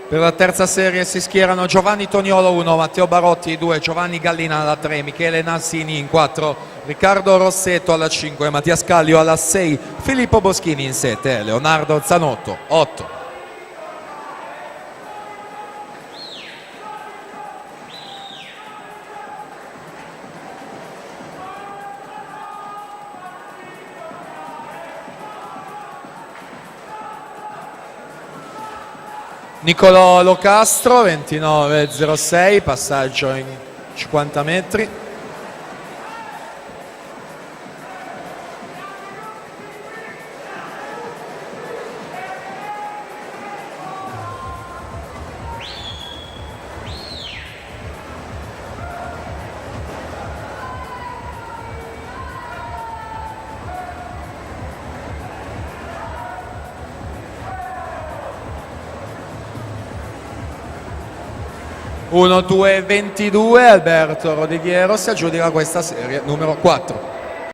Per la terza serie si schierano Giovanni Toniolo 1, Matteo Barotti 2, Giovanni Gallina alla 3, Michele Nansini in 4, Riccardo Rossetto alla 5, Mattia Scallio alla 6, Filippo Boschini in 7, Leonardo Zanotto 8. Nicolò Locastro 29,06, passaggio in 50 metri. Uno, 2, 22, Alberto Rodighiero si aggiudica questa serie numero 4.